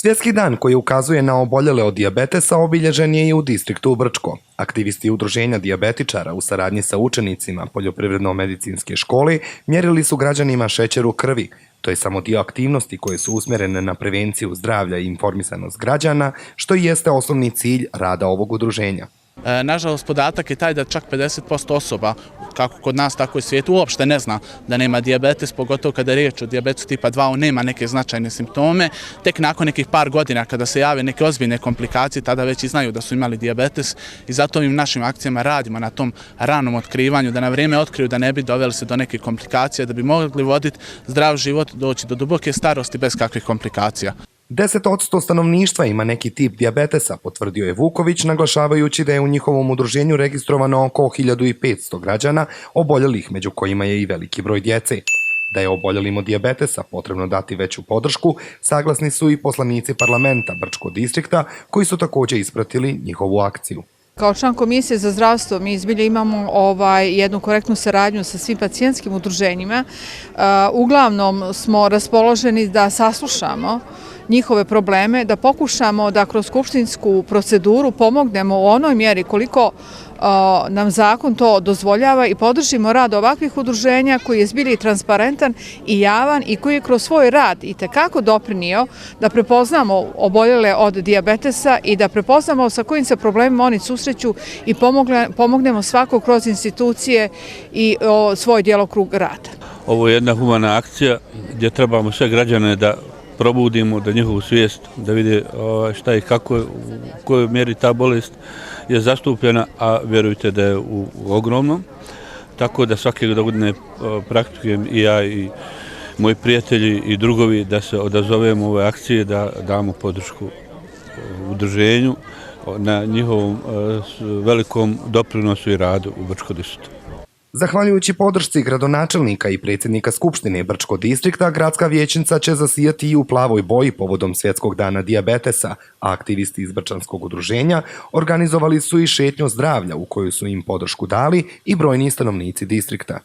Svjetski dan koji ukazuje na oboljele od dijabetesa obilježen je i u distriktu Brčko. Aktivisti udruženja dijabetičara u saradnji sa učenicima Poljoprivredno-medicinske škole mjerili su građanima šećer u krvi. To je samo dio aktivnosti koje su usmjerene na prevenciju zdravlja i informisanost građana, što i jeste osnovni cilj rada ovog udruženja. Nažalost, podatak je taj da čak 50% osoba, kako kod nas, tako i u svijetu, uopšte ne zna da nema dijabetes, pogotovo kada je riječ o dijabetesu tipa 2, on nema neke značajne simptome. Tek nakon nekih par godina, kada se jave neke ozbiljne komplikacije, tada već i znaju da su imali dijabetes i zato im našim akcijama radimo na tom ranom otkrivanju, da na vrijeme otkriju da ne bi doveli se do nekih komplikacija, da bi mogli voditi zdrav život, doći do duboke starosti bez kakvih komplikacija. 10% stanovništva ima neki tip dijabetesa, potvrdio je Vuković, naglašavajući da je u njihovom udruženju registrovano oko 1500 građana, oboljelih, među kojima je i veliki broj djece. Da je oboljelim od dijabetesa potrebno dati veću podršku, saglasni su i poslanici parlamenta Brčkog distrikta, koji su također ispratili njihovu akciju. Kao član Komisije za zdravstvo mi zbilja imamo jednu korektnu saradnju sa svim pacijentskim udruženjima. Uglavnom smo raspoloženi da saslušamo njihove probleme, da pokušamo da kroz skupštinsku proceduru pomognemo u onoj mjeri koliko nam zakon to dozvoljava i podržimo rad ovakvih udruženja koji je zbilja i transparentan i javan i koji je kroz svoj rad itekako doprinio da prepoznamo oboljele od dijabetesa i da prepoznamo sa kojim se problemima oni susreću i pomognemo svako kroz institucije i svoj djelokrug rada. Ovo je jedna humana akcija gdje trebamo sve građane da probudimo, da njihovu svijest, da vide šta i kako, u kojoj mjeri ta bolest je zastupljena, a vjerujte da je u ogromnom. Tako da svake godine praktikujem i ja i moji prijatelji i drugovi da se odazovemo ove akcije, da damo podršku udruženju na njihovom velikom doprinosu i radu u Brčkom distriktu. Zahvaljujući podršci gradonačelnika i predsjednika Skupštine Brčkog distrikta, gradska vijećnica će zasijati i u plavoj boji povodom Svjetskog dana dijabetesa, a aktivisti iz Brčanskog udruženja organizovali su i šetnju zdravlja u kojoj su im podršku dali i brojni stanovnici distrikta.